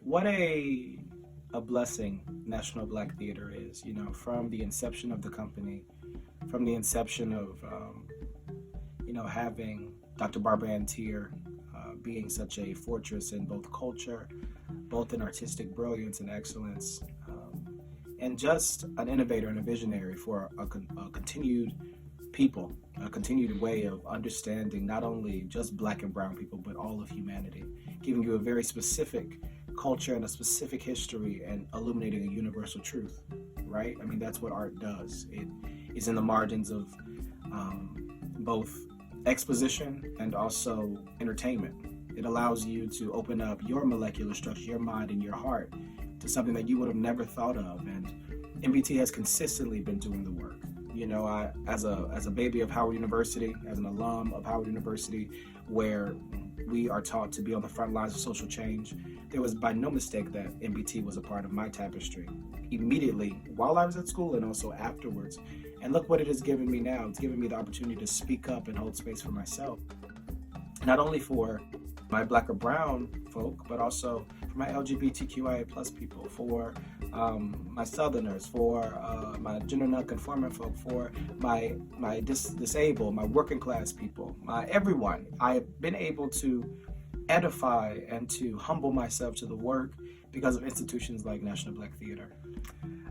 What a blessing National Black Theater is, from the inception of the company, from the inception of having Dr. Barbara Ann Tier being such a fortress in both culture, both in artistic brilliance and excellence, and just an innovator and a visionary for a continued people, a continued way of understanding not only just Black and brown people, but all of humanity, giving you a very specific culture and a specific history and illuminating a universal truth, right? I mean, that's what art does. It is in the margins of both exposition and also entertainment. It allows you to open up your molecular structure, your mind and your heart to something that you would have never thought of. And MBT has consistently been doing the work. I, as a baby of Howard University, as an alum of Howard University, where we are taught to be on the front lines of social change, there was by no mistake that MBT was a part of my tapestry immediately while I was at school and also afterwards. And look what it has given me now. It's given me the opportunity to speak up and hold space for myself, not only for my Black or brown folk, but also for my LGBTQIA plus people, for my Southerners, for my gender non-conforming folk, for my disabled, my working class people, my everyone. I have been able to edify and to humble myself to the work because of institutions like National Black Theater.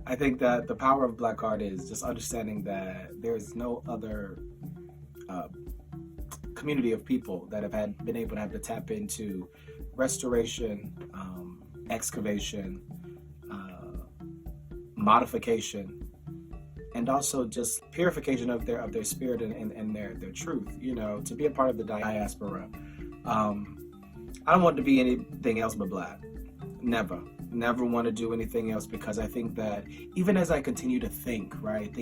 I think that the power of Black art is just understanding that there's no other community of people that have been able to have to tap into restoration, excavation, modification, and also just purification of their spirit and their truth. To be a part of the diaspora. I don't want to be anything else but Black. Never want to do anything else, because I think that even as I continue to think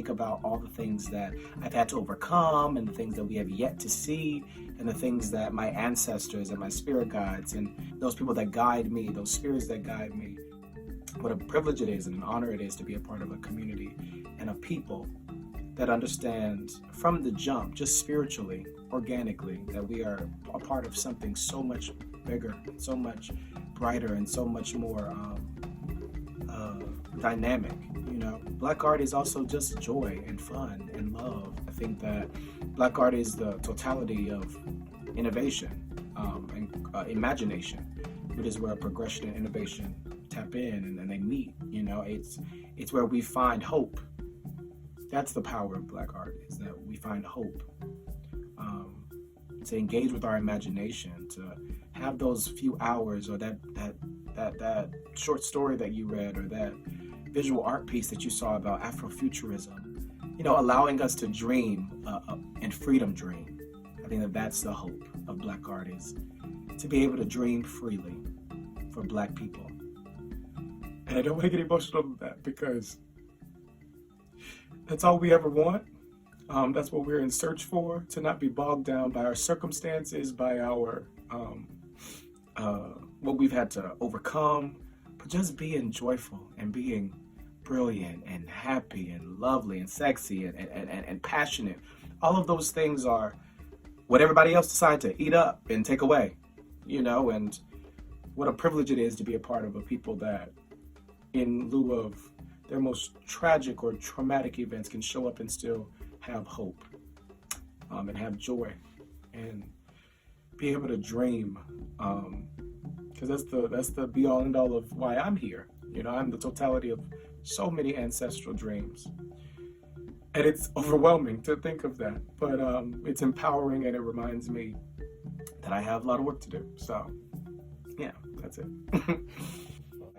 about all the things that I've had to overcome and the things that we have yet to see and the things that my ancestors and my spirit guides and those people that guide me, those spirits that guide me, what a privilege it is and an honor it is to be a part of a community and a people that understand from the jump, just spiritually, organically, that we are a part of something so much bigger, so much brighter, and so much more dynamic. Black art is also just joy and fun and love. I think that Black art is the totality of innovation and imagination, which is where progression and innovation tap in and they meet. It's where we find hope. That's the power of Black art, is that we find hope. To engage with our imagination, to have those few hours, or that short story that you read, or that visual art piece that you saw about Afrofuturism, allowing us to dream and freedom dream. I think that that's the hope of Black art, is to be able to dream freely for Black people. And I don't want to get emotional about that, because that's all we ever want. That's what we're in search for, to not be bogged down by our circumstances, by our what we've had to overcome, but just being joyful and being brilliant and happy and lovely and sexy and passionate. All of those things are what everybody else decides to eat up and take away, and what a privilege it is to be a part of a people that, in lieu of their most tragic or traumatic events, can show up and still have hope and have joy and be able to dream, because that's the be all and all of why I'm here. I'm the totality of so many ancestral dreams, and it's overwhelming to think of that, but it's empowering, and it reminds me that I have a lot of work to do. So yeah, that's it.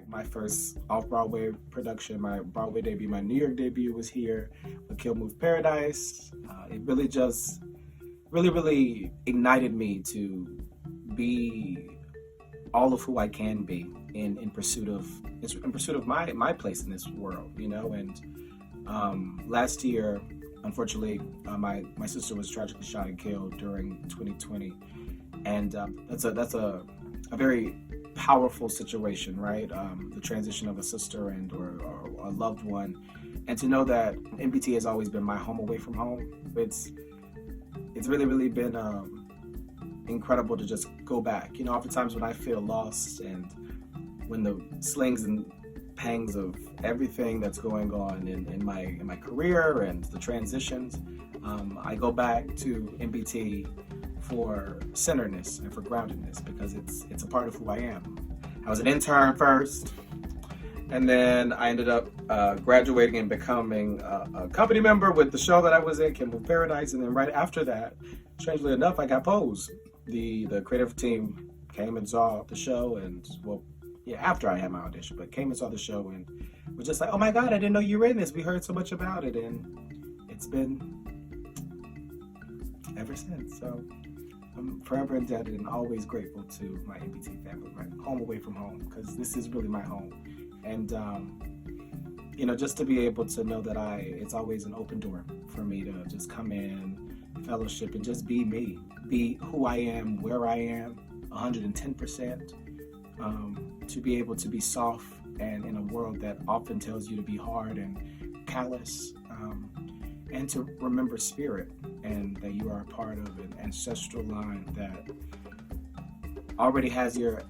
My first off-Broadway production, my Broadway debut, my New York debut was here with Kill Move Paradise. It really just really ignited me to be all of who I can be in pursuit of my place in this world, And last year, unfortunately, my sister was tragically shot and killed during 2020, and that's a very powerful situation, right? The transition of a sister and or a loved one, and to know that MBT has always been my home away from home. it's really, really been incredible to just go back. You know, oftentimes when I feel lost and when the slings and pangs of everything that's going on in my career and the transitions, I go back to MBT for centeredness and for groundedness, because it's a part of who I am. I was an intern first, and then I ended up graduating and becoming a company member with the show that I was in, Kimball Paradise. And then right after that, strangely enough, I got Pose. The creative team came and saw the show, and after I had my audition, but came and saw the show and was just like, oh my God, I didn't know you were in this. We heard so much about it, and it's been ever since. So I'm forever indebted and always grateful to my MBT family, right? Home away from home, because this is really my home. And, you know, just to be able to know that it's always an open door for me to just come in, fellowship, and just be me, be who I am, where I am, 110%, to be able to be soft and in a world that often tells you to be hard and callous, and to remember spirit, and that you are a part of an ancestral line that already has your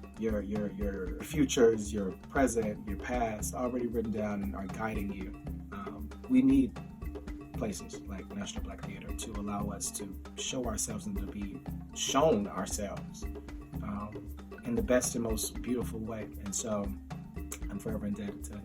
futures, your present, your past already written down and are guiding you. We need places like National Black Theater to allow us to show ourselves and to be shown ourselves in the best and most beautiful way. And so I'm forever indebted to